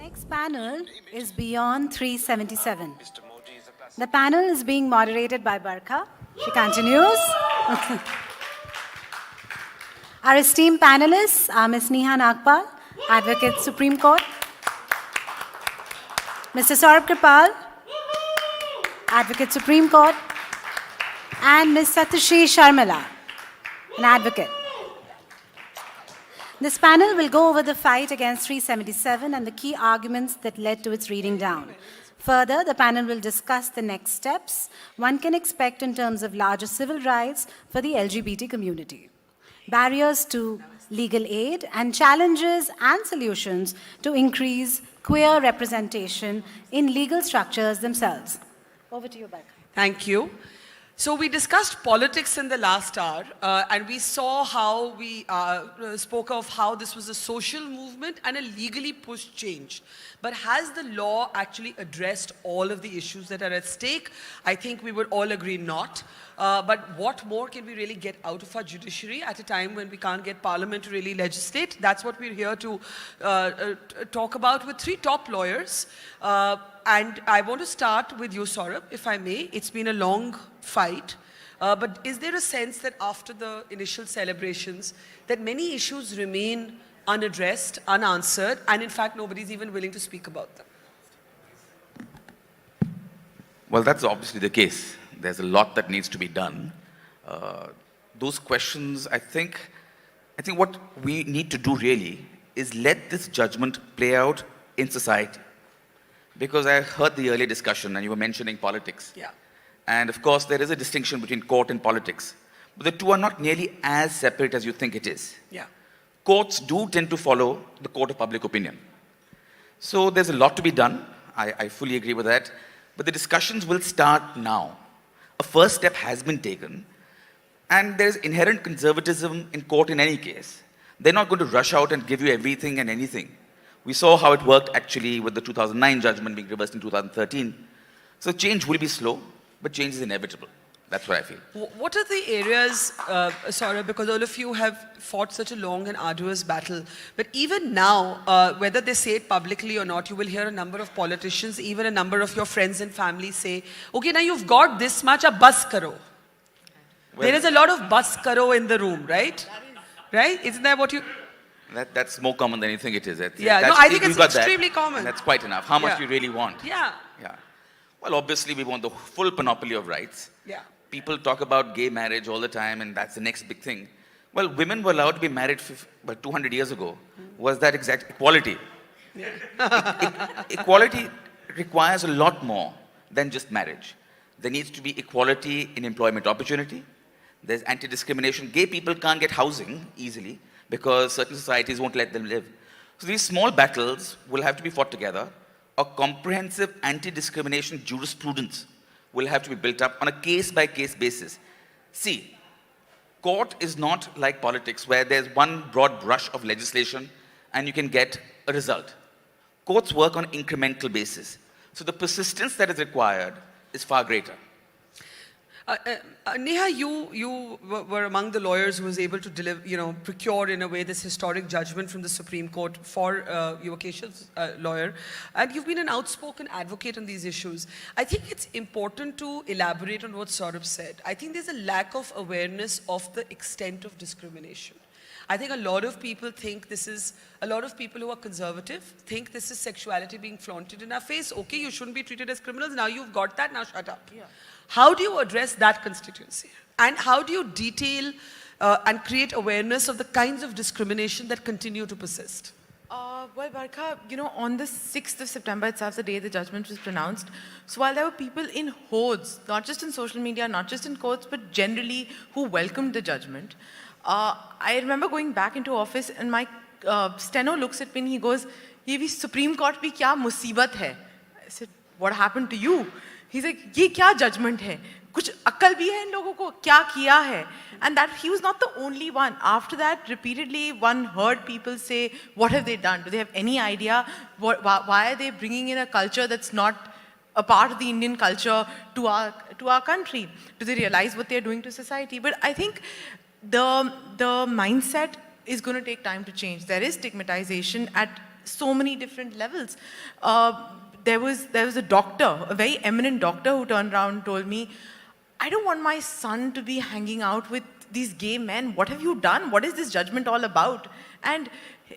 Next panel is Beyond 377. The panel is being moderated by Barkha. She continues. Our esteemed panelists are Ms. Neha Nagpal, Advocate Supreme Court, Mr. Saurabh Kripal, Advocate Supreme Court, and Ms. Satyashree Sharmila, an advocate. This panel will go over the fight against 377 and the key arguments that led to its reading down. Further, the panel will discuss the next steps one can expect in terms of larger civil rights for the LGBT community, barriers to legal aid, and challenges and solutions to increase queer representation in legal structures themselves. Over to you, Barkha. Thank you. So we discussed politics in the last hour, and we saw how we spoke of how this was a social movement and a legally pushed change. But has the law actually addressed all of the issues that are at stake? I think we would all agree not. But what more can we really get out of our judiciary at a time when we can't get Parliament to really legislate? That's what we're here to talk about with three top lawyers. And I want to start with you, Saurabh, if I may. It's been a long fight. But is there a sense that after the initial celebrations, that many issues remain unaddressed, unanswered, and in fact, nobody's even willing to speak about them? Well, that's obviously the case. There's a lot that needs to be done. Those questions, I think what we need to do really is let this judgment play out in society. Because I heard the earlier discussion and you were mentioning politics. Yeah. And of course, there is a distinction between court and politics. But the two are not nearly as separate as you think it is. Yeah. Courts do tend to follow the court of public opinion. So there's a lot to be done. I fully agree with that. But the discussions will start now. A first step has been taken. And there's inherent conservatism in court in any case. They're not going to rush out and give you everything and anything. We saw how it worked actually with the 2009 judgment being reversed in 2013. So change will be slow, but change is inevitable. That's what I feel. What are the areas, Saurabh, because all of you have fought such a long and arduous battle, but even now, whether they say it publicly or not, you will hear a number of politicians, even a number of your friends and family say, okay, now you've got this much, a bus karo. Well, there is a lot of bus karo in the room, right? Right? Isn't that what you... That's more common than you think it is. I think it's extremely common. And that's quite enough. How much do you really want? Yeah. Well, obviously, we want the full panoply of rights. Yeah. People talk about gay marriage all the time, and that's the next big thing. Well, women were allowed to be married 200 years ago. Was that exact equality? Yeah. Equality requires a lot more than just marriage. There needs to be equality in employment opportunity. There's anti-discrimination. Gay people can't get housing easily because certain societies won't let them live. So these small battles will have to be fought together. A comprehensive anti-discrimination jurisprudence will have to be built up on a case-by-case basis. See, court is not like politics where there's one broad brush of legislation and you can get a result. Courts work on incremental basis. So the persistence that is required is far greater. Neha, you were among the lawyers who was able to deliver, procure in a way this historic judgment from the Supreme Court for your Keshav's lawyer. And you've been an outspoken advocate on these issues. I think it's important to elaborate on what Saurabh said. I think there's a lack of awareness of the extent of discrimination. I think a lot of people a lot of people who are conservative think this is sexuality being flaunted in our face. Okay, you shouldn't be treated as criminals. Now you've got that, now shut up. Yeah. How do you address that constituency? And how do you detail and create awareness of the kinds of discrimination that continue to persist? Well, Barkha, on the 6th of September itself, the day the judgment was pronounced, so while there were people in hordes, not just in social media, not just in courts, but generally who welcomed the judgment, I remember going back into office and my steno looks at me and he goes, "Ye bhi Supreme Court bhi kya musibat hai?" I said, "What happened to you?" He's like, "Ye kya judgment hai? Kuch akal bhi hai in logon ko? Kya kiya hai?" And that he was not the only one. After that, repeatedly, one heard people say, "What have they done? Do they have any idea? Why are they bringing in a culture that's not a part of the Indian culture to our country? Do they realize what they're doing to society?" But I think the mindset is going to take time to change. There is stigmatization at so many different levels. There was a doctor, a very eminent doctor, who turned around and told me, I don't want my son to be hanging out with these gay men. What have you done? What is this judgment all about? And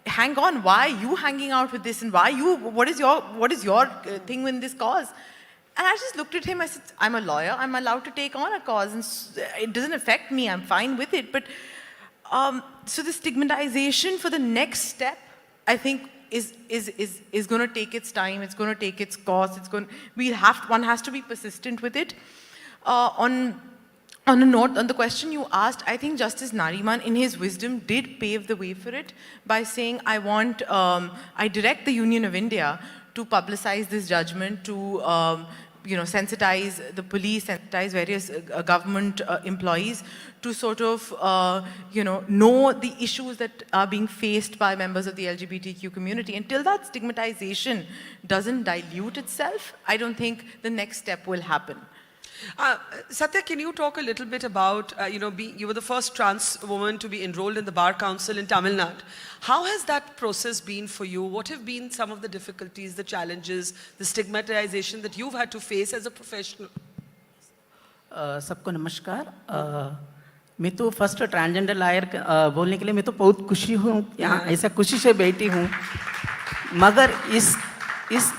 hang on, why are you hanging out with this? And what is your thing in this cause? And I just looked at him, I said, I'm a lawyer, I'm allowed to take on a cause, and it doesn't affect me, I'm fine with it. But, so the stigmatization for the next step, I think, is going to take its time, it's going to take its course, one has to be persistent with it. On the question you asked, I think Justice Nariman, in his wisdom, did pave the way for it by saying, I direct the Union of India to publicize this judgment, to sensitize the police, sensitize various government employees to sort of, know the issues that are being faced by members of the LGBTQ community. Until that stigmatization doesn't dilute itself, I don't think the next step will happen. Satya, can you talk a little bit about, you were the first trans woman to be enrolled in the Bar Council in Tamil Nadu. How has that process been for you? What have been some of the difficulties, the challenges, the stigmatization that you've had to face as a professional? सबको नमस्कार. मैं तो first transgender lawyer बोलने के लिए मैं तो बहुत खुशी हूँ, यहाँ ऐसा खुशी से बैठी हूँ. मगर इस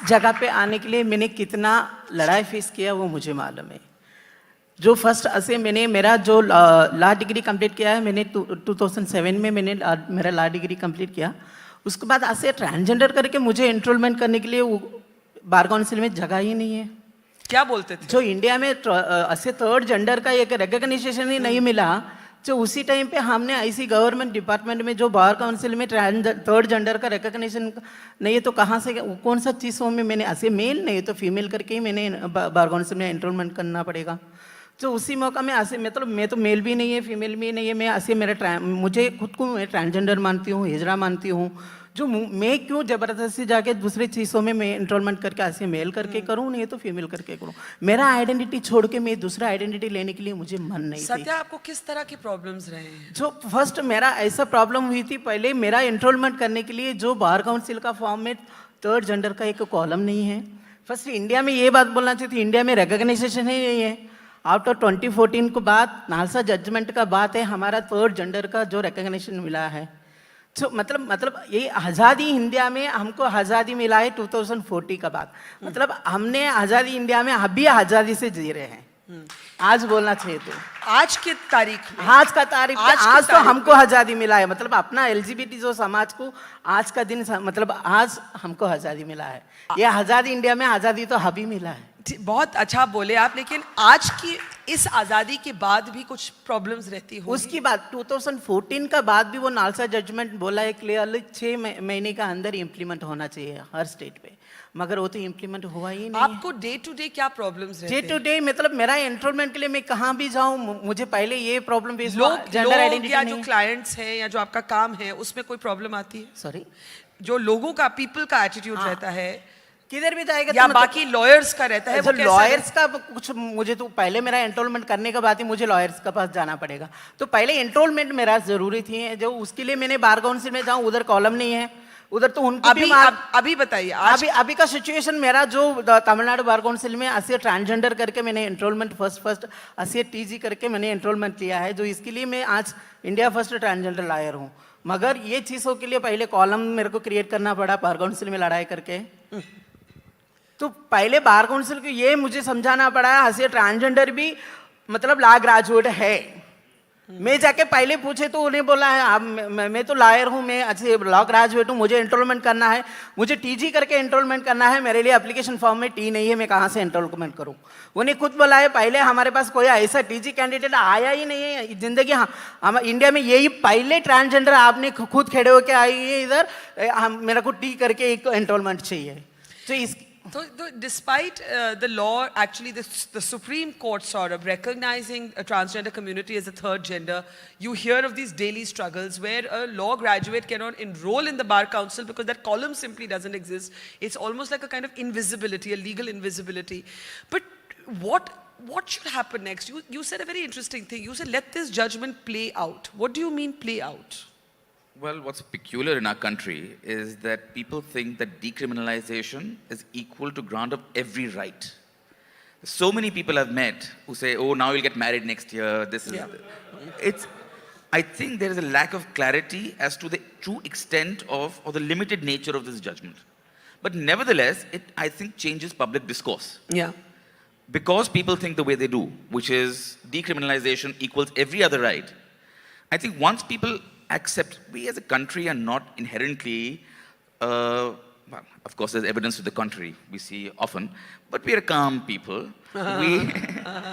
जगह पे आने के लिए मैंने कितना लड़ाई फेस किया वो मुझे मालूम है. जो फर्स्ट ऐसे मैंने मेरा जो लॉ डिग्री कंप्लीट किया है, मैंने 2007 में मैंने मेरा लॉ डिग्री कंप्लीट किया. उसके बाद ऐसे ट्रांसजेंडर करके मुझे एनरोलमेंट करने के लिए वो बार काउंसिल में जगह ही नहीं है. क्या बोलते थे? जो इंडिया में ऐसे थर्ड जेंडर का एक रिकग्निशन ही नहीं मिला, जो उसी टाइम पे हमने ऐसी गवर्नमेंट डिपार्टमेंट में जो बार काउंसिल में थर्ड जेंडर का रिकग्निशन नहीं है, तो कहाँ से कौन सा चीज़ों में मैंने ऐसे मेल नहीं तो फीमेल करके ही मैंने बार काउंसिल में एनरोलमेंट करना पड़ेगा. तो उसी मौका में ऐसे मतलब मैं तो मेल भी नहीं है, फीमेल भी नहीं है, मैं ऐसे मुझे खुद को मैं ट्रांसजेंडर मानती हूँ, हिजरा मानती हूँ. जो मैं क्यों ज़बरदस्ती जाके दूसरे चीज़ों में मैं एनरोलमेंट करके ऐसे मेल करके करूँ, नहीं तो फीमेल करके करूँ. मेरा आइडेंटिटी छोड़ के मैं दूसरा आइडेंटिटी लेने के लिए मुझे मन नहीं थी. सत्या, आपको किस तरह की प्रॉब्लम्स रहे हैं? जो फर्स्ट मेरा ऐसा प्रॉब्लम हुई थी, पहले मेरा एनरोलमेंट करने के लिए जो बार काउंसिल का फॉर्म में थर्ड जेंडर का एक कॉलम नहीं है. फर्स्ट इंडिया में ये बात बोलना चाहिए थी, इंडिया में रिकग्नाइजेशन ही नहीं है. आफ्टर 2014 के बाद नालसा जजमेंट का बात है, हमारा थर्ड जेंडर का जो रिकग्निशन मिला है. तो मतलब ये आज़ादी इंडिया में हमको आज़ादी मिला है 2040 का बाद. मतलब हमने आज़ादी इंडिया में अभी आज़ादी से जी रहे हैं. आज बोलना चाहिए तो आज की तारीख में, आज का तारीख आज तो हमको आज़ादी मिला है. मतलब अपना LGBT जो समाज को आज का दिन मतलब आज हमको आज़ादी मिला है. ये आज़ादी इंडिया में आज़ादी तो अभी मिला है. बहुत अच्छा बोले आप, लेकिन आज की इस आज़ादी के बाद भी कुछ प्रॉब्लम्स रहती होंगी. उसकी बात 2014 का बाद भी वो नालसा जजमेंट बोला है क्लियरली 6 महीने का अंदर इम्प्लीमेंट होना चाहिए हर स्टेट पे, मगर वो तो इम्प्लीमेंट हुआ ही नहीं. आपको डे टू डे क्या प्रॉब्लम्स रहते हैं? डे टू डे मतलब मेरा एनरोलमेंट के लिए मैं कहाँ भी जाऊँ, मुझे पहले ये प्रॉब्लम फेस लोग या जो क्लाइंट्स हैं या जो आपका काम है उसमें कोई प्रॉब्लम आती है? सॉरी, जो लोगों का पीपल का एटीट्यूड रहता है किधर भी जाएगा या बाकी लॉयर्स का रहता है, वो कैसा लॉयर्स का कुछ मुझे तो पहले मेरा एनरोलमेंट करने के बाद ही मुझे लॉयर्स के पास जाना पड़ेगा. तो पहले एनरोलमेंट मेरा जरूरी थी, जो उसके लिए मैंने बार काउंसिल में जाऊँ, उधर कॉलम नहीं है, उधर तो उनको अभी बताइए अभी का सिचुएशन मेरा जो तमिलनाडु बार काउंसिल में ऐसे ट्रांसजेंडर करके मैंने एनरोलमेंट फर्स्ट ऐसे TG करके मैंने एनरोलमेंट लिया है, जो इसके लिए मैं आज इंडिया फर्स्ट ट्रांसजेंडर लॉयर हूँ. मगर ये चीज़ों के लिए पहले कॉलम मेरे को क्रिएट करना पड़ा बार काउंसिल में लड़ाई करके. तो पहले बार काउंसिल को ये मुझे समझाना पड़ा ऐसे ट्रांसजेंडर भी मतलब लॉ ग्रेजुएट है. मैं जाके पहले पूछे तो उन्हें बोला है आप मैं तो लॉयर हूँ, मैं अच्छे लॉ ग्रेजुएट हूँ, मुझे एनरोलमेंट करना है, मुझे TG करके एनरोलमेंट करना है, मेरे लिए एप्लीकेशन फॉर्म में T नहीं है, मैं कहाँ से एनरोलमेंट करूँ. उन्हें खुद बोला है पहले हमारे पास कोई ऐसा TG कैंडिडेट आया ही नहीं है जिंदगी. हम इंडिया में यही पहले ट्रांसजेंडर आपने खुद खड़े होकर आई है इधर, मेरे को T करके एक एनरोलमेंट चाहिए. तो इस So, despite the law, actually the Supreme Court sort of recognizing a transgender community as a third gender, you hear of these daily struggles where a law graduate cannot enroll in the Bar Council because that column simply doesn't exist. It's almost like a kind of invisibility, a legal invisibility. But what should happen next? You said a very interesting thing. You said, let this judgment play out. What do you mean play out? Well, what's peculiar in our country is that people think that decriminalization is equal to grant of every right. So many people I've met who say, oh, now you'll get married next year. This is. Yeah. It's. I think there is a lack of clarity as to the true extent of or the limited nature of this judgment. But nevertheless, it, I think, changes public discourse. Yeah. Because people think the way they do, which is decriminalization equals every other right. I think once people accept, we as a country are not inherently, well, of course there's evidence to the contrary, we see often, but we are calm people. We,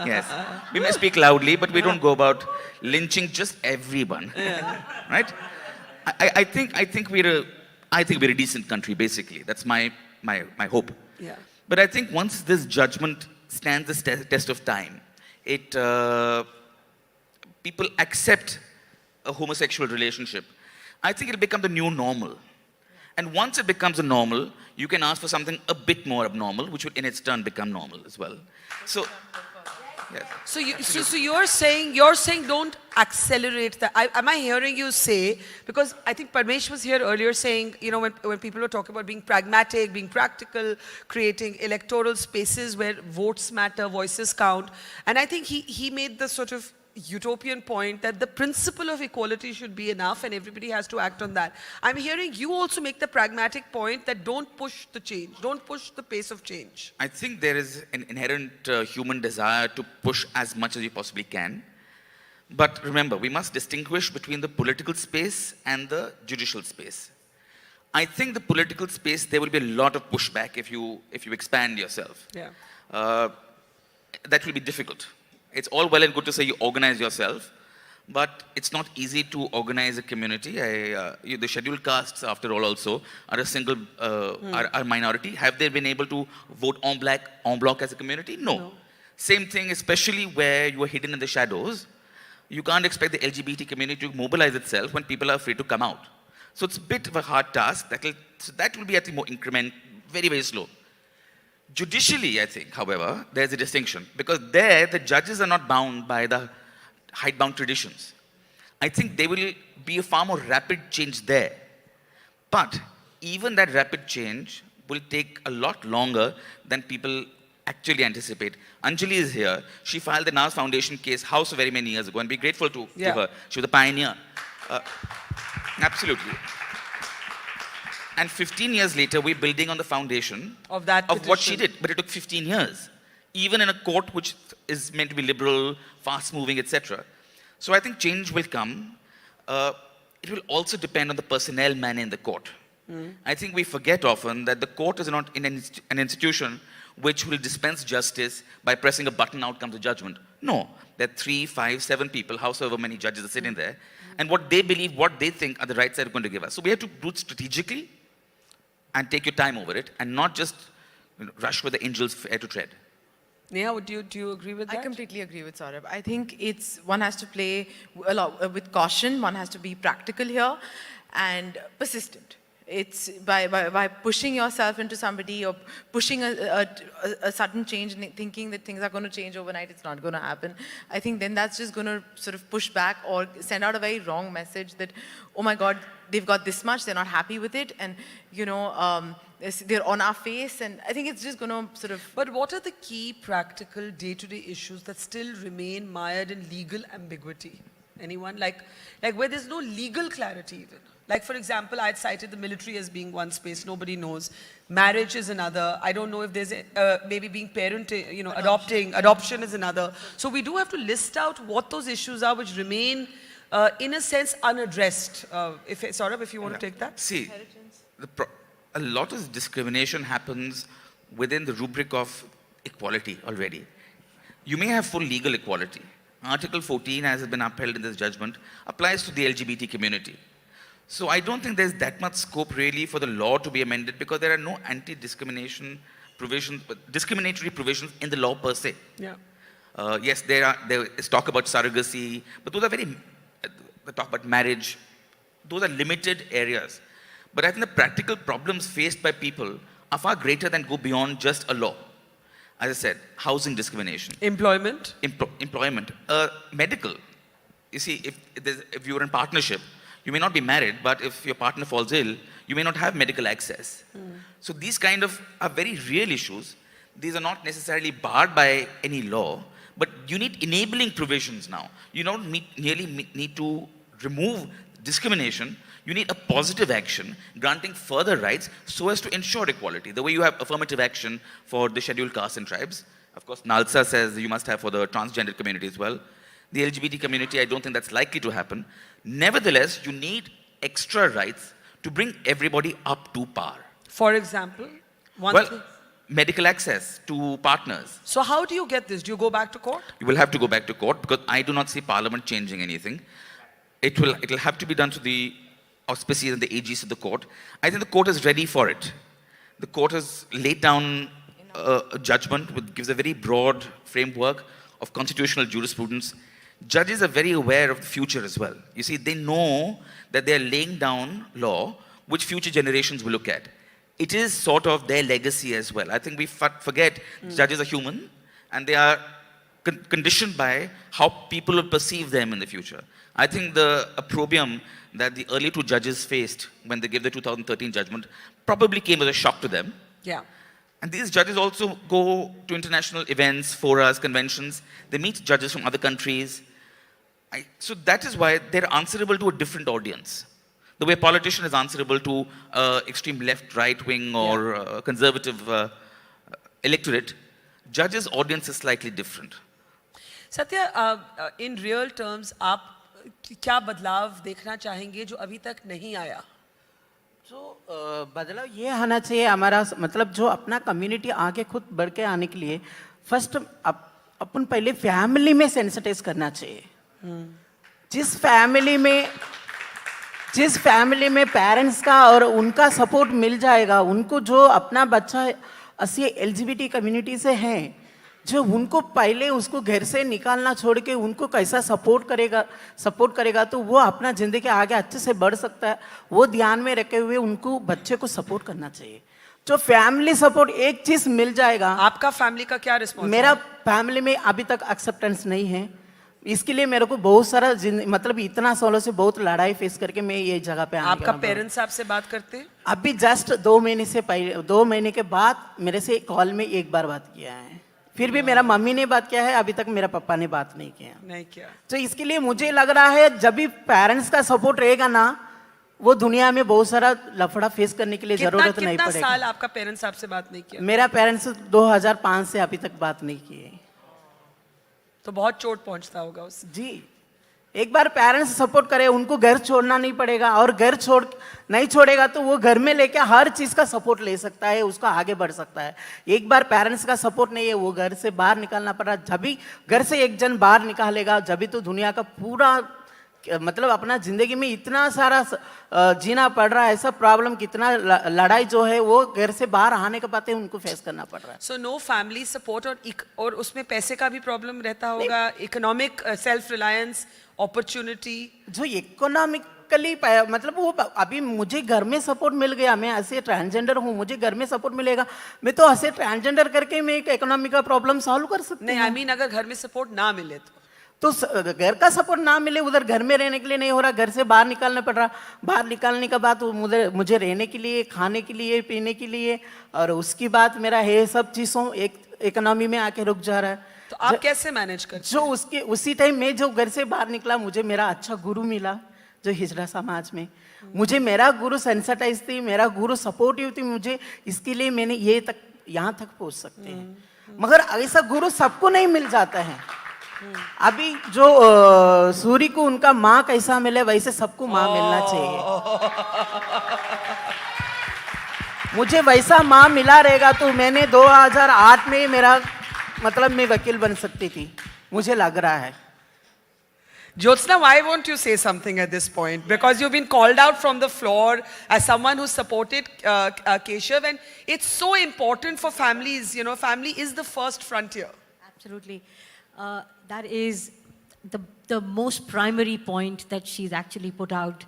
yes, we may speak loudly, but we don't go about lynching just everyone, right? I think we're a decent country, basically. That's my hope. Yeah. But I think once this judgment stands the test of time, it people accept a homosexual relationship, I think it'll become the new normal. And once it becomes a normal, you can ask for something a bit more abnormal, which would in its turn become normal as well. So, yes. So you're saying don't accelerate that. Am I hearing you say, because I think Parmesh was here earlier saying, you know, when people were talking about being pragmatic, being practical, creating electoral spaces where votes matter, voices count, and I think he made the sort of utopian point that the principle of equality should be enough and everybody has to act on that. I'm hearing you also make the pragmatic point that don't push the change, don't push the pace of change. I think there is an inherent human desire to push as much as you possibly can. But remember, we must distinguish between the political space and the judicial space. I think the political space, there will be a lot of pushback if you expand yourself. Yeah. That will be difficult. It's all well and good to say you organize yourself, but it's not easy to organize a community. The scheduled castes, after all, also are a single are minority. Have they been able to vote en bloc as a community? No. Same thing, especially where you are hidden in the shadows. You can't expect the LGBT community to mobilize itself when people are afraid to come out. So it's a bit of a hard task. That will be, I think, more increment, very, very slow. Judicially, I think, however, there's a distinction because there the judges are not bound by the hidebound traditions. I think there will be a far more rapid change there. But even that rapid change will take a lot longer than people actually anticipate. Anjali is here. She filed the Nas Foundation case house very many years ago, and we're grateful to her. She was a pioneer. Absolutely. And 15 years later, we're building on the foundation of what she did. But it took 15 years, even in a court which is meant to be liberal, fast-moving, etc. So I think change will come. It will also depend on the personnel man in the court. I think we forget often that the court is not an institution which will dispense justice by pressing a button, out comes a judgment. No, there are 3, 5, 7 people, however many judges are sitting there, and what they believe, what they think are the rights they're going to give us. So we have to do it strategically and take your time over it, and not just rush with the angels air to tread. Neha, do you agree with that? I completely agree with Saurabh. I think one has to play a lot with caution, one has to be practical here and persistent. It's by pushing yourself into somebody or pushing a sudden change and thinking that things are going to change overnight, it's not going to happen. I think then that's just going to sort of push back or send out a very wrong message that, oh my God, they've got this much, they're not happy with it, and they're on our face, and I think it's just going to sort of... But what are the key practical day-to-day issues that still remain mired in legal ambiguity? Anyone? Like where there's no legal clarity even. Like, for example, I had cited the military as being one space, nobody knows. Marriage is another. I don't know if there's maybe being parenting, adoption is another. So we do have to list out what those issues are which remain, in a sense, unaddressed. Saurabh, if you want to take that. See, a lot of discrimination happens within the rubric of equality already. You may have full legal equality. Article 14, as has been upheld in this judgment, applies to the LGBT community. So I don't think there's that much scope really for the law to be amended because there are no anti-discrimination provisions, discriminatory provisions in the law per se. Yeah. Yes, there is talk about surrogacy, but those are the talk about marriage. Those are limited areas. But I think the practical problems faced by people are far greater than go beyond just a law. As I said, housing discrimination. Employment. Employment. Medical. You see, if you were in partnership, You may not be married, but if your partner falls ill, you may not have medical access. So these kind of are very real issues. These are not necessarily barred by any law, but you need enabling provisions now. You don't need to remove discrimination. You need a positive action granting further rights so as to ensure equality. The way you have affirmative action for the scheduled castes and tribes. Of course, NALSA says you must have for the transgender community as well. The LGBT community, I don't think that's likely to happen. Nevertheless, you need extra rights to bring everybody up to par. For example, one Well, thing. medical access to partners. So how do you get this? Do you go back to court? You will have to go back to court because I do not see Parliament changing anything. It will have to be done to the auspices and the AGs of the court. I think the court is ready for it. The court has laid down a judgment which gives a very broad framework of constitutional jurisprudence. Judges are very aware of the future as well. You see, they know that they're laying down law which future generations will look at. It is sort of their legacy as well. I think we forget judges are human and they are conditioned by how people will perceive them in the future. I think the opprobrium that the early two judges faced when they gave the 2013 judgment probably came as a shock to them. Yeah. And these judges also go to international events, forums, conventions. They meet judges from other countries. So that is why they're answerable to a different audience. The way a politician is answerable to extreme left, right wing or conservative electorate, judges' audience is slightly different. Satya, in real terms, आप क्या बदलाव देखना चाहेंगे जो अभी तक नहीं आया? जो बदलाव ये आना चाहिए हमारा मतलब जो अपना कम्युनिटी आगे खुद बढ़ के आने के लिए फर्स्ट अपन पहले फैमिली में सेंसिटाइज करना चाहिए. जिस फैमिली में पेरेंट्स का और उनका सपोर्ट मिल जाएगा, उनको जो अपना बच्चा ऐसी एलजीबीटी कम्युनिटी से हैं, जो उनको पहले उसको घर से निकालना छोड़ के उनको कैसा सपोर्ट करेगा तो वो अपना ज़िंदगी आगे अच्छे से बढ़ सकता है. वो ध्यान में रखे हुए उनको बच्चे को सपोर्ट करना चाहिए. जो फैमिली सपोर्ट एक चीज़ मिल जाएगा. आपका फैमिली का क्या रिस्पॉन्स? मेरा फैमिली में अभी तक एक्सेप्टेंस नहीं है. इसके लिए मेरे को बहुत सारा मतलब इतना सालों से बहुत लड़ाई फेस करके मैं ये जगह पे आने आपका पेरेंट्स आपसे बात करते हैं? अभी जस्ट 2 महीने के बाद मेरे से कॉल में एक बार बात किया है. फिर भी मेरा मम्मी ने बात किया है, अभी तक मेरा पापा ने बात नहीं किया. तो इसके लिए मुझे लग रहा है जब भी पेरेंट्स का सपोर्ट रहेगा ना, वो दुनिया में बहुत सारा लफड़ा फेस करने के लिए जरूरत नहीं पड़ेगा. कितना साल आपका पेरेंट्स आपसे बात नहीं किया? मेरा पेरेंट्स 2005 से अभी तक बात नहीं किए. तो बहुत चोट पहुंचता होगा उससे. जी, एक बार पेरेंट्स सपोर्ट करे, उनको घर छोड़ना नहीं पड़ेगा और घर नहीं छोड़ेगा तो वो घर में लेके हर चीज का सपोर्ट ले सकता है, उसका आगे बढ़ सकता है. एक बार पेरेंट्स का सपोर्ट नहीं है, वो घर से बाहर निकालना पड़ रहा. जब भी घर से एक जन बाहर निकालेगा, जब भी तो दुनिया का पूरा मतलब अपना जिंदगी में इतना सारा जीना पड़ रहा है, ऐसा प्रॉब्लम कितना लड़ाई जो है वो घर से बाहर आने के बाद उनको फेस करना पड़ रहा है. सो नो फैमिली सपोर्ट और उसमें पैसे का भी प्रॉब्लम रहता होगा, इकोनॉमिक सेल्फ रिलायंस, अपॉर्चुनिटी. जो इकोनॉमिकली मतलब वो अभी मुझे घर में सपोर्ट मिल गया, मैं ऐसे ट्रांसजेंडर हूँ, मुझे घर में सपोर्ट मिलेगा, मैं तो ऐसे ट्रांसजेंडर करके मैं एक इकोनॉमिक का प्रॉब्लम सॉल्व कर सकती हूँ. नहीं, आई मीन अगर घर में सपोर्ट ना मिले तो घर का सपोर्ट ना मिले, उधर घर में रहने के लिए नहीं हो रहा, घर से बाहर निकालना पड़ रहा. बाहर निकालने के बाद मुझे रहने के लिए, खाने के लिए, पीने के लिए और उसकी बाद मेरा है सब चीज़ों एक इकोनॉमी में आके रुक जा रहा है. तो आप कैसे मैनेज करते? जो उसी टाइम में जो घर से बाहर निकला, मुझे मेरा अच्छा गुरु मिला जो हिजड़ा समाज में. मुझे मेरा गुरु सेंसिटाइज थी, मेरा गुरु सपोर्टिव थी. मुझे इसके लिए मैंने यहाँ तक पहुँच सकते हैं. मगर ऐसा गुरु सबको नहीं मिल जाता है. अभी जो सूर्य को उनका माँ कैसा मिले वैसे सबको माँ मिलना चाहिए. मुझे वैसा माँ मिला रहेगा तो मैंने 2008 में मेरा मतलब मैं वकील बन सकती थी, मुझे लग रहा है. Jyotsna, why won't you say something at this point? Because you've been called out from the floor as someone who supported Keshav, and it's so important for families. You know, family is the first frontier. Absolutely. That is the most primary point that she's actually put out,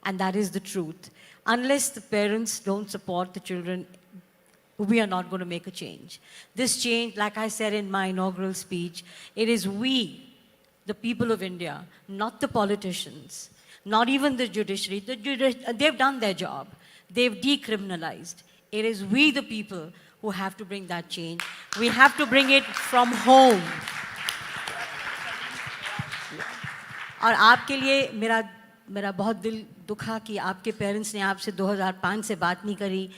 and that is the truth. Unless the parents don't support the children, we are not going to make a change. This change, like I said in my inaugural speech, it is we, the people of India, not the politicians, not even the judiciary. They've done their job. They've decriminalized. It is we, the people, who have to bring that change. We have to bring it from home. और आपके लिए मेरा बहुत दिल दुखा कि आपके parents ने आपसे 2005 से बात नहीं करी.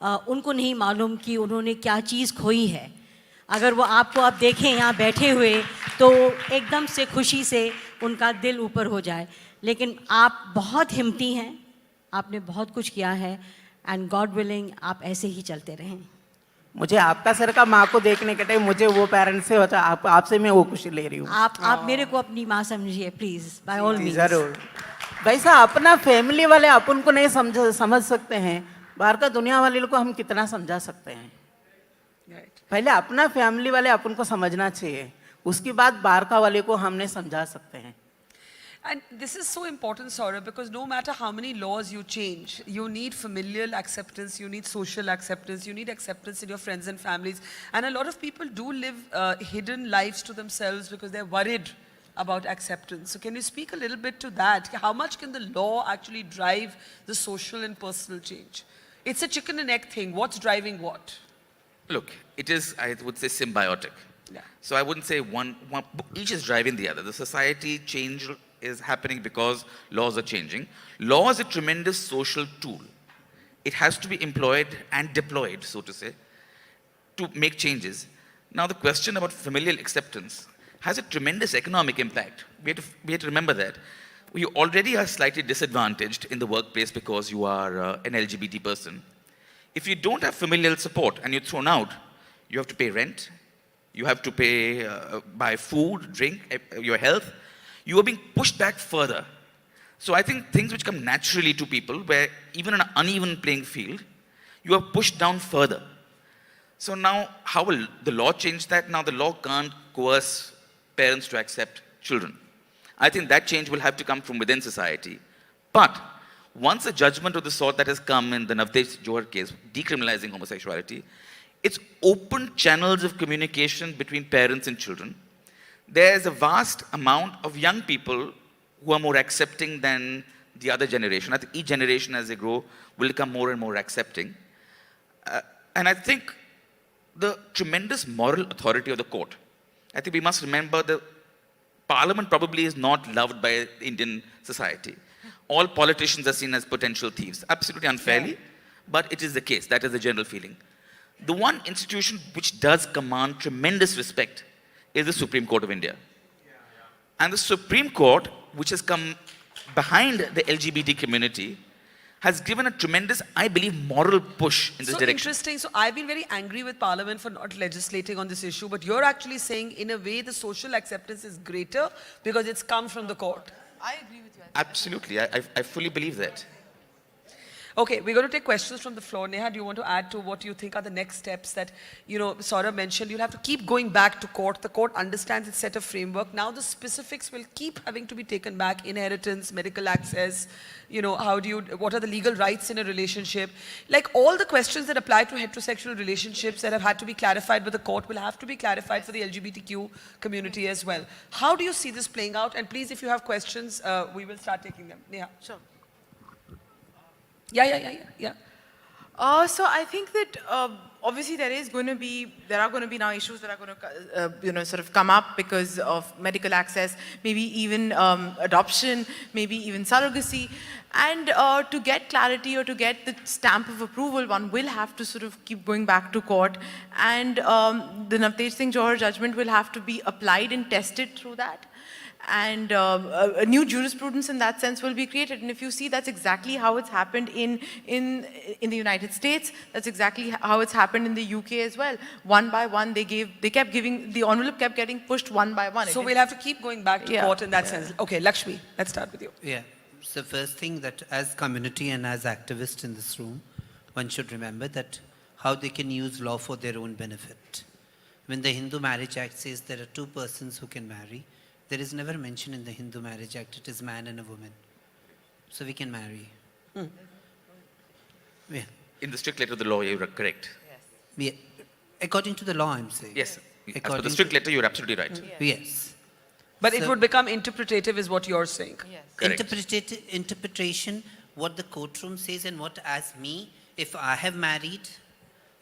उनको नहीं मालूम कि उन्होंने क्या चीज़ खोई है. अगर वो आपको आप देखें यहाँ बैठे हुए तो एकदम से खुशी से उनका दिल ऊपर हो जाए. लेकिन आप बहुत हिम्मती हैं, आपने बहुत कुछ किया है, एंड गॉड विलिंग आप ऐसे ही चलते रहें. मुझे आपका सर का माँ को देखने के टाइम मुझे वो पेरेंट्स से होता आपसे मैं वो खुशी ले रही हूँ. आप मेरे को अपनी माँ समझिए प्लीज, बाय ऑल मींस. जरूर. भाई साहब, अपना फैमिली वाले अपन को नहीं समझ सकते हैं, बाहर का दुनिया वाले लोग को हम कितना समझा सकते हैं. पहले अपना फैमिली वाले अपन को समझना चाहिए, उसके बाद बाहर का वाले को हमने समझा सकते हैं. And this is so important, Saurabh, because no matter how many laws you change, you need familial acceptance, you need social acceptance, you need acceptance in your friends and families. And a lot of people do live hidden lives to themselves because they're worried about acceptance. So can you speak a little bit to that? How much can the law actually drive the social and personal change? It's a chicken and egg thing. What's driving what? Look, it is, I would say, symbiotic. Yeah. So I wouldn't say one, each is driving the other. The society change is happening because laws are changing. Law is a tremendous social tool. It has to be employed and deployed, so to say, to make changes. Now the question about familial acceptance has a tremendous economic impact. We have to remember that. You already are slightly disadvantaged in the workplace because you are an LGBT person. If you don't have familial support and you're thrown out, you have to pay rent, you have to pay, buy food, drink, your health. You are being pushed back further. So I think things which come naturally to people, where even on an uneven playing field, you are pushed down further. So now, how will the law change that? Now the law can't coerce parents to accept children. I think that change will have to come from within society. But once a judgment of the sort that has come in the Navdesh Johar case, decriminalizing homosexuality, it's opened channels of communication between parents and children. There's a vast amount of young people who are more accepting than the other generation. I think each generation as they grow will become more and more accepting. And I think the tremendous moral authority of the court. I think we must remember the parliament probably is not loved by Indian society. All politicians are seen as potential thieves, absolutely unfairly, but it is the case. That is the general feeling. The one institution which does command tremendous respect is the Supreme Court of India. And the Supreme Court, which has come behind the LGBT community, has given a tremendous, I believe, moral push in this direction. Interesting. So I've been very angry with Parliament for not legislating on this issue, but you're actually saying, in a way, the social acceptance is greater because it's come from the court. I agree with you. Absolutely. I fully believe that. Okay, we're going to take questions from the floor. Neha, do you want to add to what you think are the next steps that, Saurabh mentioned? You'll have to keep going back to court. The court understands its set of framework. Now the specifics will keep having to be taken back. Inheritance, medical access, what are the legal rights in a relationship? Like all the questions that apply to heterosexual relationships that have had to be clarified by the court will have to be clarified for the LGBTQ community as well. How do you see this playing out? And please, if you have questions, we will start taking them. Neha. Sure. Yeah. So I think that obviously there are going to be now issues that are going to sort of come up because of medical access, maybe even adoption, maybe even surrogacy, and to get clarity or to get the stamp of approval, one will have to sort of keep going back to court, and the Navtesh Singh Johar judgment will have to be applied and tested through that. And a new jurisprudence in that sense will be created. And if you see, that's exactly how it's happened in the United States. That's exactly how it's happened in the UK as well. One by one, the envelope kept getting pushed one by one. So we'll have to keep going back to court in that sense. Okay, Lakshmi, let's start with you. Yeah. So first thing that as community and as activists in this room, one should remember that how they can use law for their own benefit. When the Hindu Marriage Act says there are two persons who can marry, there is never mention in the Hindu Marriage Act, it is man and a woman. So we can marry. Yeah. In the strict letter of the law, you're correct. Yeah. According to the law, I'm saying. Yes. As per According the strict to- letter, you're absolutely right. Yes. But it So- would become interpretative, is what you're saying. Yes. Correct. Interpretation, what the courtroom says and what as me, if I have married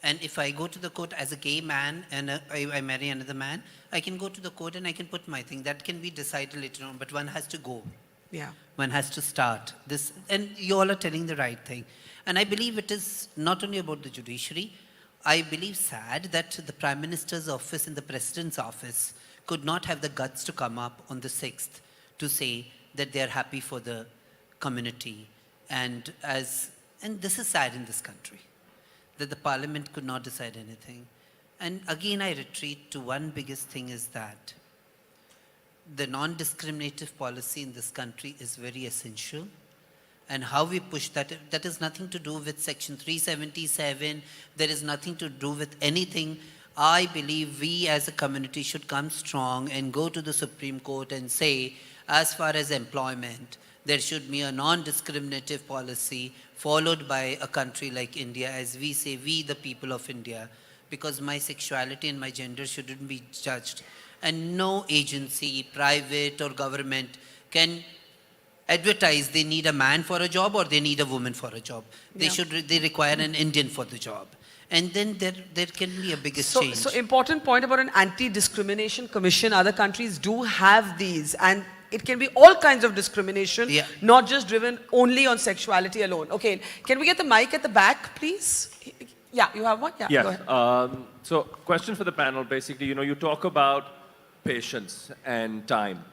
and if I go to the court as a gay man and I marry another man, I can go to the court and I can put my thing. That can be decided later on, but one has to go. Yeah. One has to start this, and you all are telling the right thing. And I believe it is not only about the judiciary. I believe sad that the Prime Minister's office and the President's office could not have the guts to come up on the 6th to say that they are happy for the community. And this is sad in this country, that the Parliament could not decide anything. And again, I retreat to one biggest thing is that the non-discriminative policy in this country is very essential. And how we push that, that has nothing to do with Section 377. There is nothing to do with anything. I believe we as a community should come strong and go to the Supreme Court and say, as far as employment, there should be a non-discriminative policy followed by a country like India, as we say, we the people of India, because my sexuality and my gender shouldn't be judged. And no agency, private or government, can advertise they need a man for a job or they need a woman for a job. They require an Indian for the job. And then there can be a biggest change. So important point about an anti-discrimination commission. Other countries do have these, and it can be all kinds of discrimination, Yeah. not just driven only on sexuality alone. Okay, can we get the mic at the back, please? Yeah, you have one? Yeah, go Yes. ahead. So, question for the panel. Basically, you talk about patience and time.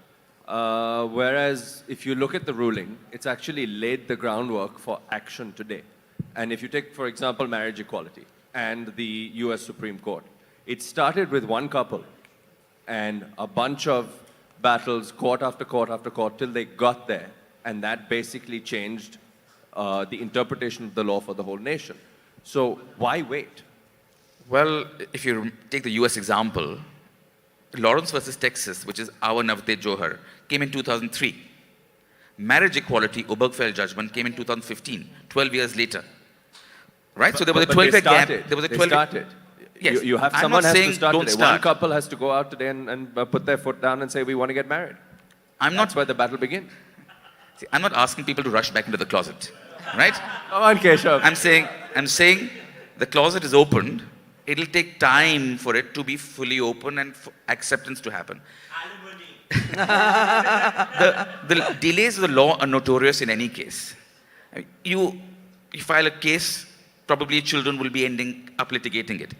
Whereas, if you look at the ruling, it's actually laid the groundwork for action today. And if you take, for example, marriage equality and the US Supreme Court, it started with one couple and a bunch of battles, court after court after court, till they got there. And that basically changed the interpretation of the law for the whole nation. So why wait? Well, if you take the US example, Lawrence versus Texas, which is our Navtej Johar, came in 2003. Marriage equality, Obergefell judgment, came in 2015, 12 years later. Right? So there was a But 12-year gap. started. There was a They 12 started. Yes. You have I'm someone not has saying to start don't today. start. One couple has to go out today and put their foot down and say, we want to get married. That's where the battle begins. See, I'm not asking people to rush back into the closet. Right? Come on, Keshav. I'm saying the closet is opened. It'll take time for it to be fully open and for acceptance to happen. the delays of the law are notorious in any case. You file a case, probably children will be ending up litigating it.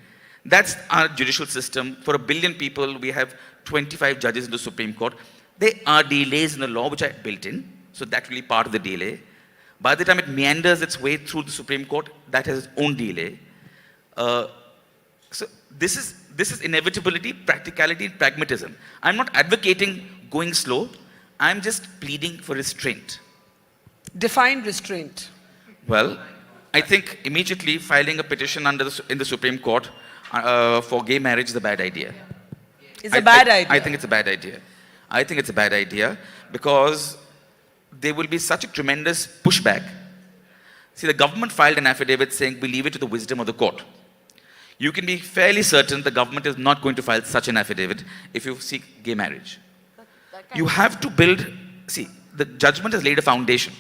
That's our judicial system. For 1 billion people, we have 25 judges in the Supreme Court. There are delays in the law which are built in, so that will be part of the delay. By the time it meanders its way through the Supreme Court, that has its own delay. So this is inevitability, practicality, and pragmatism. I'm not advocating going slow. I'm just pleading for restraint. Define restraint. Well, I think immediately filing a petition in the Supreme Court for gay marriage is a bad idea. It's a bad idea. I think it's a bad idea. I think it's a bad idea because there will be such a tremendous pushback. See, the government filed an affidavit saying we leave it to the wisdom of the court. You can be fairly certain the government is not going to file such an affidavit if you seek gay marriage. You have to build, see, the judgment has laid a foundation.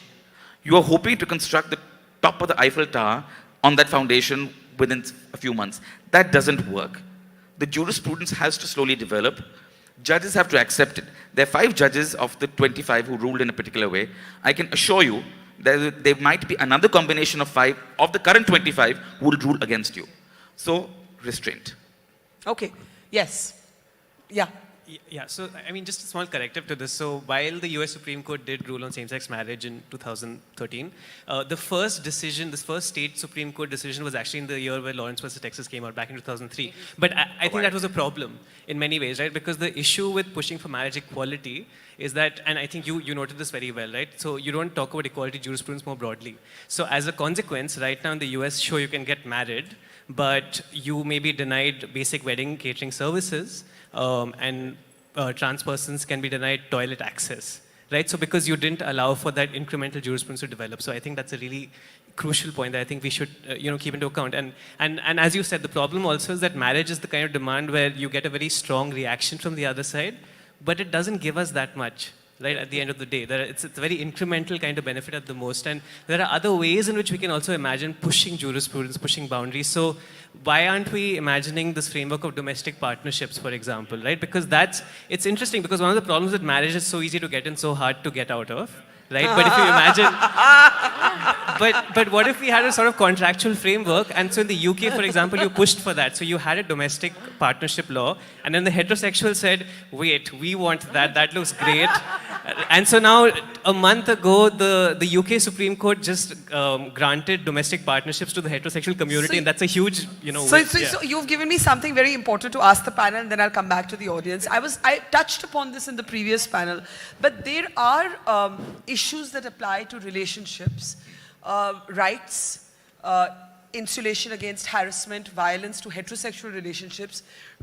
You are hoping to construct the top of the Eiffel Tower on that foundation within a few months. That doesn't work. The jurisprudence has to slowly develop. Judges have to accept it. There are 5 judges of the 25 who ruled in a particular way. I can assure you that there might be another combination of 5 of the current 25 who will rule against you. So, restraint. Okay. Yes. Yeah. Yeah, so I mean, just a small corrective to this. So while the US Supreme Court did rule on same-sex marriage in 2013, the first decision, this first state Supreme Court decision was actually in the year where Lawrence versus Texas came out, back in 2003. But I think that was a problem in many ways, right? Because the issue with pushing for marriage equality is that, and I think you noted this very well, right? So you don't talk about equality jurisprudence more broadly. So as a consequence, right now in the US, sure, you can get married, but you may be denied basic wedding catering services, and trans persons can be denied toilet access, right? So because you didn't allow for that incremental jurisprudence to develop. So I think that's a really crucial point that I think we should keep into account. And as you said, the problem also is that marriage is the kind of demand where you get a very strong reaction from the other side, but it doesn't give us that much. Right, at the end of the day, it's a very incremental kind of benefit at the most, and there are other ways in which we can also imagine pushing jurisprudence, pushing boundaries. So why aren't we imagining this framework of domestic partnerships, for example, right? Because it's interesting, because one of the problems with marriage is so easy to get in, so hard to get out of, right? But if you imagine, but what if we had a sort of contractual framework? And so in the UK, for example, you pushed for that. So you had a domestic partnership law, and then the heterosexual said, wait, we want that, that looks great. And so now, a month ago, the UK Supreme Court just granted domestic partnerships to the heterosexual community, So- and that's a huge, So you've given me something very important to ask the panel, and then I'll come back to the audience. I touched upon this in the previous panel, but there are issues that apply to relationships, rights, insulation against harassment, violence to heterosexual relationships.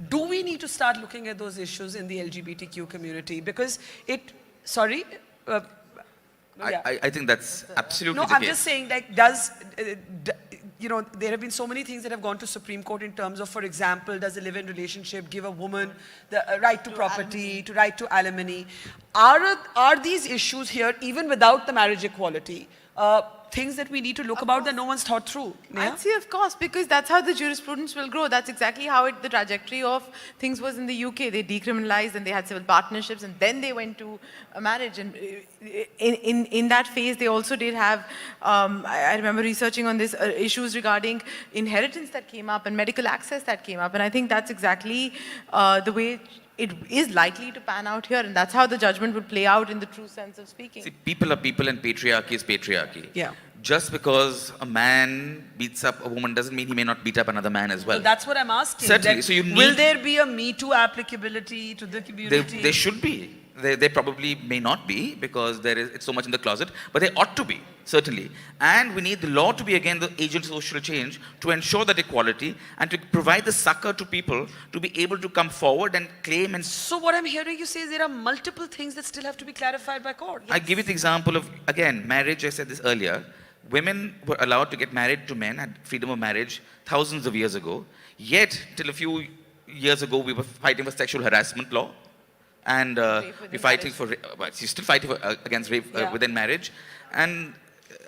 Do we need to start looking at those issues in the LGBTQ community? Because sorry? Yeah. I think that's absolutely No, the I'm case. just saying, like, there have been so many things that have gone to Supreme Court in terms of, for example, does a live-in relationship give a woman the right to property, to right to alimony? Are these issues here, even without the marriage equality, things that we need to look about that no one's thought through? Neha? I'd say, of course, because that's how the jurisprudence will grow. That's exactly how the trajectory of things was in the UK. They decriminalized and they had civil partnerships, and then they went to a marriage. And in that phase, they also did have, I remember researching on this, issues regarding inheritance that came up and medical access that came up. And I think that's exactly the way it is likely to pan out here, and that's how the judgment will play out in the true sense of speaking. See, people are people and patriarchy is patriarchy. Yeah. Just because a man beats up a woman doesn't mean he may not beat up another man as well. So that's what I'm asking. Certainly. that So you will need- there be a Me Too applicability to the community? They should be. They probably may not be because it's so much in the closet, but they ought to be, certainly. And we need the law to be, again, the agent of social change to ensure that equality and to provide the succor to people to be able to come forward and claim and So what I'm hearing you say is there are multiple things that still have to be clarified by court. I give you the example of, again, marriage. I said this earlier. Women were allowed to get married to men, had freedom of marriage thousands of years ago. Yet, till a few years ago, we were fighting for sexual harassment law. And we're fighting for, she's still fighting against rape Yeah. within marriage. And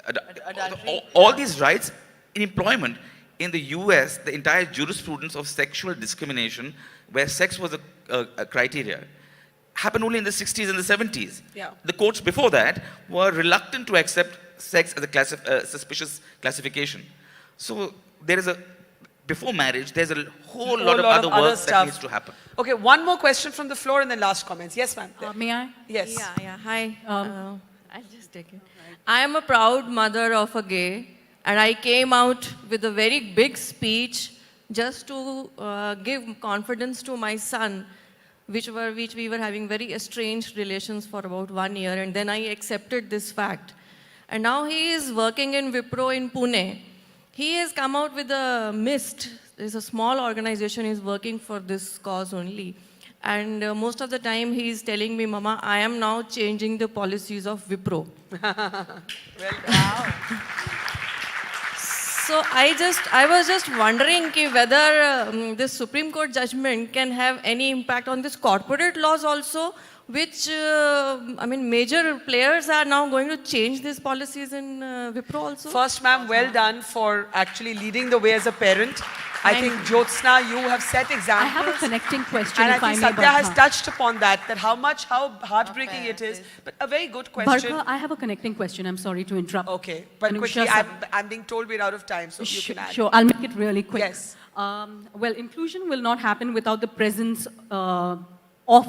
Adultery. all these rights in employment, in the US, the entire jurisprudence of sexual discrimination, where sex was a criteria, happened only in the 60s and the 70s. Yeah. The courts before that were reluctant to accept sex as a suspicious classification. So there is before marriage, there's a whole lot of other work that needs to happen. Okay, one more question from the floor and then last comments. Yes, ma'am. May I? Yes. Yeah. Hi. I'll just take it. I am a proud mother of a gay, and I came out with a very big speech just to give confidence to my son, which we were having very estranged relations for about 1 year, and then I accepted this fact. And now he is working in Wipro in Pune. He has come out with a MIST. There's a small organization he's working for this cause only. And most of the time he's telling me, Mama, I am now changing the policies of Wipro. So I was just wondering whether this Supreme Court judgment can have any impact on this corporate laws also, which, major players are now going to change these policies in Wipro also. First, ma'am, well done for actually leading the way as a parent. I think, Jyotsna, you have set examples. I have a connecting question, And I if I think may, Satya has Barkha. touched upon that how heartbreaking it is. But a very good question. Barkha, I have a connecting question. I'm sorry to interrupt. Okay, but Anusha quickly, Sab- I'm being told we're out of time, so you can add. Sure, I'll make it really quick. Yes. Well, inclusion will not happen without the presence of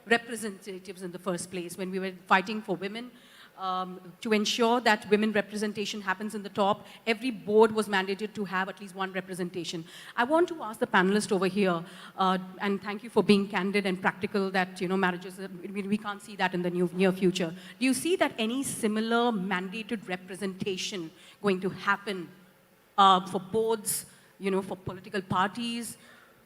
representatives in the first place. When we were fighting for women, to ensure that women representation happens in the top, every board was mandated to have at least one representation. I want to ask the panelist over here, and thank you for being candid and practical that, marriages, we can't see that in the near future. Do you see that any similar mandated representation going to happen for boards, for political parties,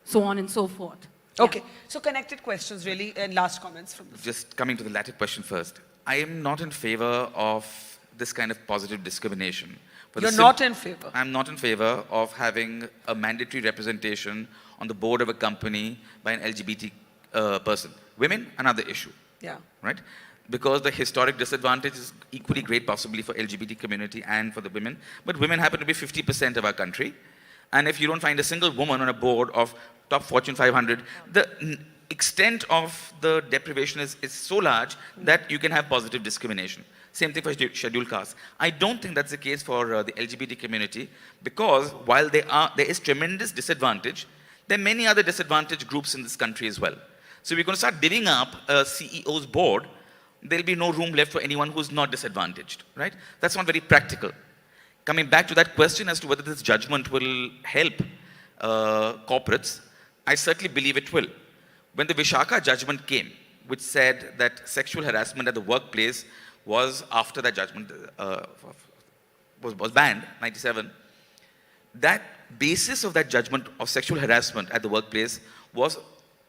so on and so forth? Okay, so connected questions really, and last comments from the floor. Just coming to the latter question first. I am not in favor of this kind of positive discrimination. You're not in favor? I'm not in favor of having a mandatory representation on the board of a company by an LGBT person. Women, another issue. Yeah. Right? Because the historic disadvantage is equally great possibly for LGBT community and for the women. But women happen to be 50% of our country. And if you don't find a single woman on a board of top Fortune 500, the extent of the deprivation is so large that you can have positive discrimination. Same thing for scheduled castes. I don't think that's the case for the LGBT community, because while there is tremendous disadvantage, there are many other disadvantaged groups in this country as well. So we're going to start divvying up a CEO's board. There'll be no room left for anyone who's not disadvantaged, right? That's not very practical. Coming back to that question as to whether this judgment will help corporates, I certainly believe it will. When the Vishaka judgment came, which said that sexual harassment at the workplace was, after that judgment was banned, 97, that basis of that judgment of sexual harassment at the workplace was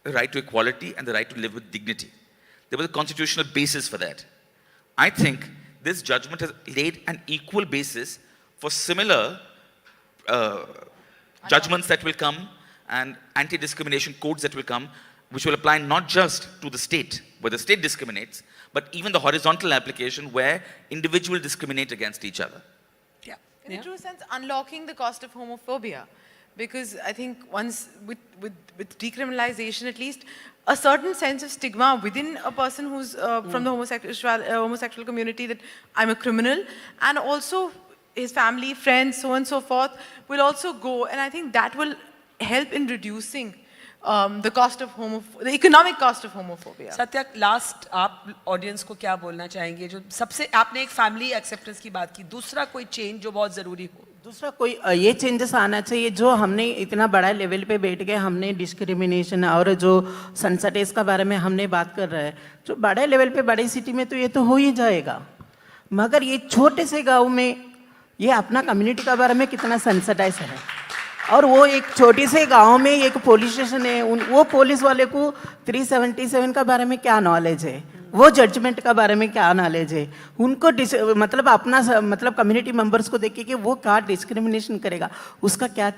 the right to equality and the right to live with dignity. There was a constitutional basis for that. I think this judgment has laid an equal basis for similar judgments that will come and anti-discrimination codes that will come, which will apply not just to the state, where the state discriminates, but even the horizontal application where individuals discriminate against each other. Yeah. In a true sense, unlocking the cost of homophobia. Because I think once, with decriminalization at least, a certain sense of stigma within a person who's from the homosexual community, that I'm a criminal, and also his family, friends, so on and so forth, will also go. And I think that will help in reducing the economic cost of homophobia. Satya, last आप audience को क्या बोलना चाहेंगे? जो सबसे आपने एक family acceptance की बात की, दूसरा कोई change जो बहुत ज़रूरी हो? दूसरा कोई ये चेंजेस आना चाहिए जो हमने इतना बड़ा लेवल पे बैठ गए, हमने डिस्क्रिमिनेशन और जो सनसेटेज का बारे में हमने बात कर रहे हैं, जो बड़े लेवल पे बड़ी सिटी में तो ये तो हो ही जाएगा, मगर ये छोटे से गांव में ये अपना कम्युनिटी का बारे में कितना सेंसिटाइज है, और वो एक छोटी से गांव में एक पुलिस स्टेशन है, वो पुलिस वाले को 377 का बारे में क्या नॉलेज है, वो जजमेंट का बारे में क्या नॉलेज है, उनको मतलब अपना मतलब कम्युनिटी मेंबर्स को देख के कि वो क्या डिस्क्रिमिनेशन करेगा, उसका क्या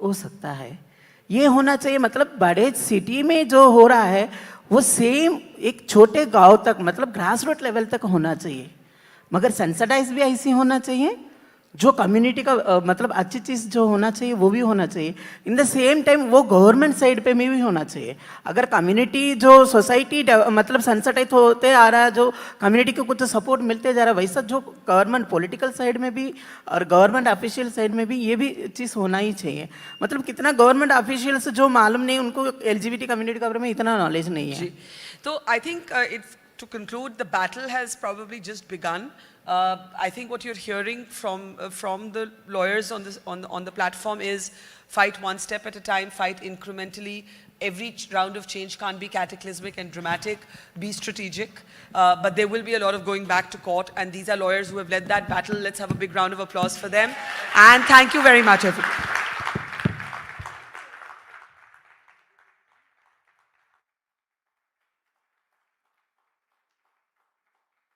हो सकता है, ये होना चाहिए। मतलब बड़े सिटी में जो हो रहा है वो सेम एक छोटे गांव तक मतलब ग्रास रूट लेवल तक होना चाहिए, मगर सेंसिटाइज भी ऐसी होना चाहिए जो कम्युनिटी का मतलब अच्छी चीज़ जो होना चाहिए वो भी होना चाहिए। इन द सेम टाइम वो गवर्नमेंट साइड पे में भी होना चाहिए। अगर कम्युनिटी जो सोसाइटी मतलब सेंसिटाइज होते आ रहा है, जो कम्युनिटी को कुछ सपोर्ट मिलते जा रहा है, वैसा जो गवर्नमेंट पॉलिटिकल साइड में भी और गवर्नमेंट ऑफिशियल साइड में भी ये भी चीज़ होना ही चाहिए। मतलब कितना गवर्नमेंट ऑफिशियल्स जो मालूम नहीं, उनको LGBT कम्युनिटी के बारे में इतना नॉलेज नहीं है। तो I think it's to conclude, the battle has probably just begun. I think what you're hearing from the lawyers on the platform is fight one step at a time, fight incrementally. Every round of change can't be cataclysmic and dramatic. Be strategic. But there will be a lot of going back to court, and these are lawyers who have led that battle. Let's have a big round of applause for them. And thank you very much, everyone.